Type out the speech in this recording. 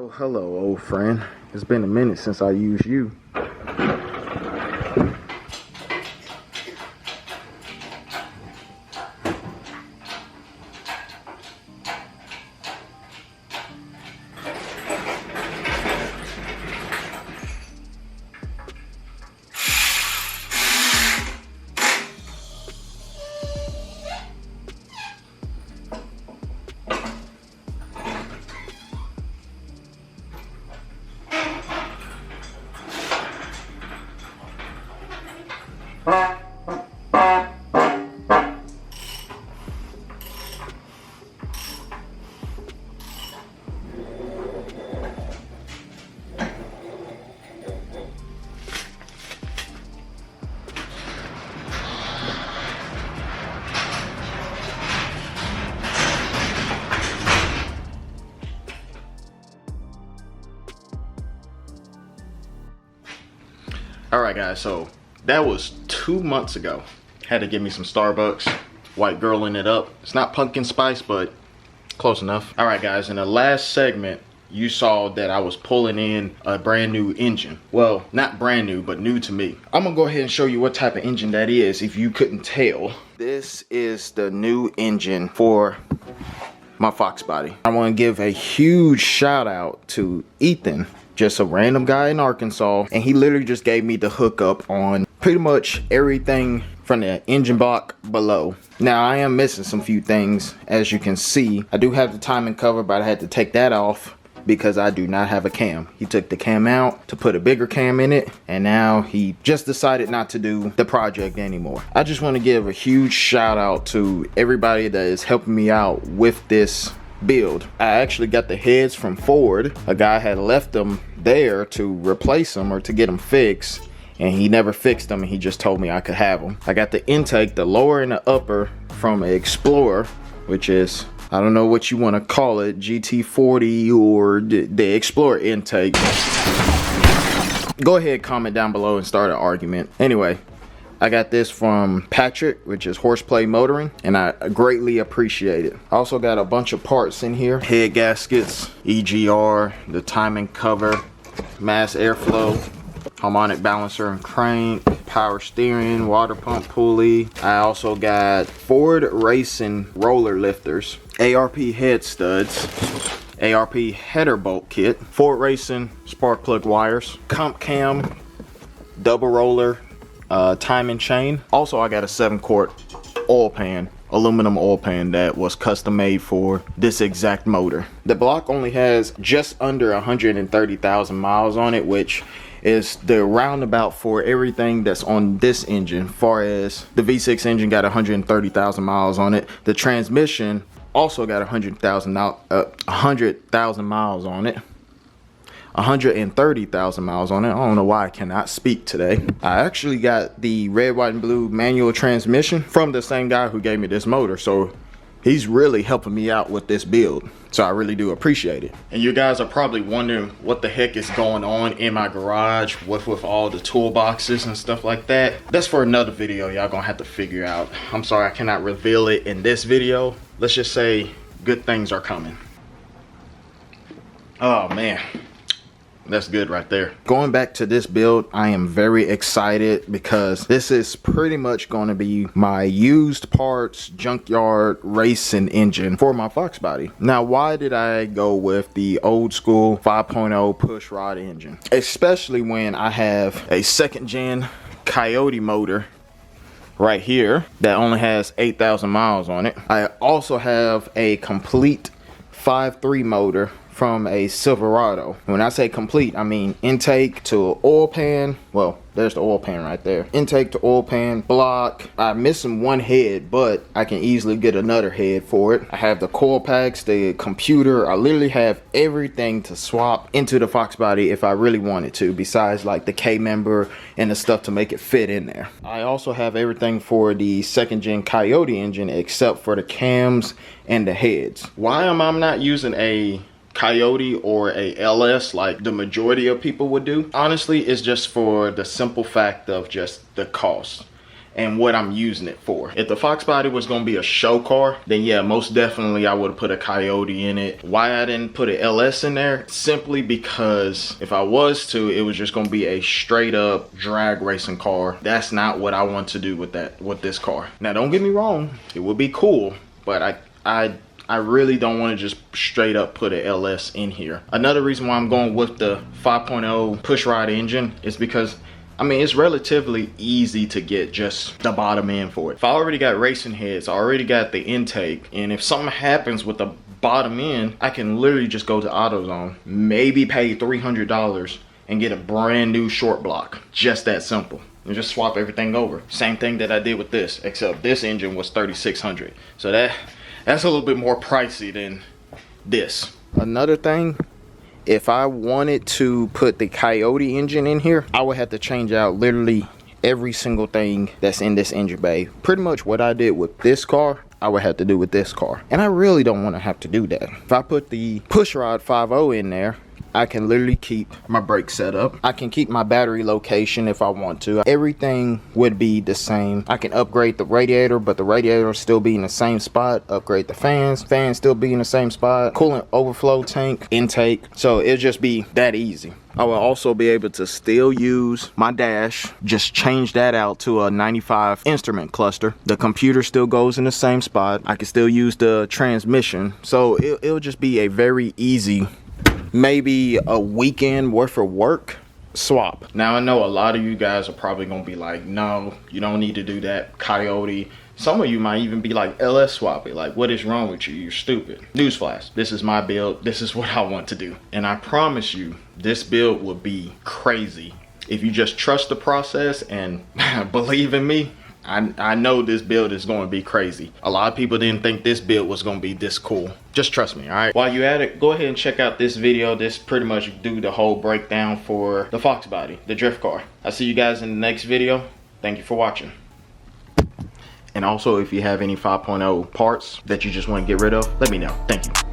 Well, hello, old friend. It's been a minute since I used you. Alright guys, so that was 2 months ago. Had to get me some Starbucks, white girling it up. It's not pumpkin spice, but close enough. Alright guys, in the last segment, you saw that I was pulling in a brand new engine. Well, not brand new, but new to me. I'm gonna go ahead and show you what type of engine that is if you couldn't tell. This is the new engine for my Foxbody. I wanna give a huge shout out to Ethan. Just a random guy in Arkansas, and he literally just gave me the hookup on pretty much everything from the engine block below. Now I am missing some few things, as you can see. I do have the timing cover, but I had to take that off because I do not have a cam. He took the cam out to put a bigger cam in it, and now he just decided not to do the project anymore. I just want to give a huge shout out to everybody that is helping me out with this build. I actually got the heads from Ford. A guy had left them there to replace them or to get them fixed, and he never fixed them, and he just told me I could have them. I got the intake, the lower and the upper, from an Explorer, which is, I don't know what you want to call it, GT40 or the Explorer intake. Go ahead, comment down below and start an argument. Anyway, I got this from Patrick, which is Horseplay Motoring, and I greatly appreciate it. I also got a bunch of parts in here. Head gaskets, EGR, the timing cover, mass airflow, harmonic balancer and crank, power steering, water pump pulley. I also got Ford Racing roller lifters, ARP head studs, ARP header bolt kit, Ford Racing spark plug wires, comp cam, double roller, timing chain. Also, I got a 7-quart oil pan, aluminum oil pan that was custom made for this exact motor. The block only has just under 130,000 miles on it, which is the roundabout for everything that's on this engine. Far as the V6 engine got 130,000 miles on it, the transmission also got 100,000 miles on it. 130,000 miles on it. I don't know why I cannot speak today. I actually got the red, white, and blue manual transmission from the same guy who gave me this motor, so he's really helping me out with this build. So I really do appreciate it. And you guys are probably wondering what the heck is going on in my garage with all the toolboxes and stuff like that. That's for another video y'all gonna have to figure out. I'm sorry I cannot reveal it in this video. Let's just say good things are coming. Oh man. That's good right there. Going back to this build, I am very excited because this is pretty much going to be my used parts junkyard racing engine for my Foxbody. Now, why did I go with the old school 5.0 push rod engine? Especially when I have a 2nd gen Coyote motor right here that only has 8,000 miles on it. I also have a complete 5.3 motor from a Silverado. When I say complete, I mean intake to oil pan. Well, there's the oil pan right there. Intake to oil pan, block. I'm missing one head, but I can easily get another head for it. I have the coil packs, the computer. I literally have everything to swap into the Foxbody if I really wanted to, besides like the K-member and the stuff to make it fit in there. I also have everything for the 2nd gen Coyote engine except for the cams and the heads. Why am I not using a Coyote or a LS like the majority of people would do? Honestly, it's just for the simple fact of just the cost. and what I'm using it for. If the Foxbody was gonna be a show car, then yeah, most definitely I would have put a Coyote in it. Why I didn't put an LS in there? Simply because if I was to, it was just gonna be a straight up drag racing car. That's not what I want to do with this car. Now don't get me wrong, it would be cool, but I really don't want to just straight up put an LS in here. Another reason why I'm going with the 5.0 pushrod engine is because, I mean, it's relatively easy to get just the bottom end for it. If I already got racing heads, I already got the intake, and if something happens with the bottom end, I can literally just go to AutoZone, maybe pay $300 and get a brand new short block. Just that simple. And just swap everything over. Same thing that I did with this, except this engine was $3,600. So that's a little bit more pricey than this. Another thing, if I wanted to put the Coyote engine in here, I would have to change out literally every single thing that's in this engine bay. Pretty much what I did with this car, I would have to do with this car. And I really don't want to have to do that. If I put the pushrod 5.0 in there, I can literally keep my brake setup. I can keep my battery location if I want to. Everything would be the same. I can upgrade the radiator, but the radiator will still be in the same spot. Upgrade the fans still be in the same spot. Coolant overflow tank, intake. So it'll just be that easy. I will also be able to still use my dash, just change that out to a 95 instrument cluster. The computer still goes in the same spot. I can still use the transmission. So it'll just be a very easy, maybe a weekend worth of work swap. Now I know a lot of you guys are probably gonna be like, no, you don't need to do that, Coyote. Some of you might even be like, LS swap it. Like, what is wrong with you? You're stupid. Newsflash, this is my build. This is what I want to do. And I promise you, this build will be crazy. If you just trust the process and believe in me, I know this build is going to be crazy. A lot of people didn't think this build was going to be this cool. Just trust me, all right? While you're at it, go ahead and check out this video. This pretty much do the whole breakdown for the Foxbody, the drift car. I'll see you guys in the next video. Thank you for watching. And also, if you have any 5.0 parts that you just want to get rid of, let me know. Thank you.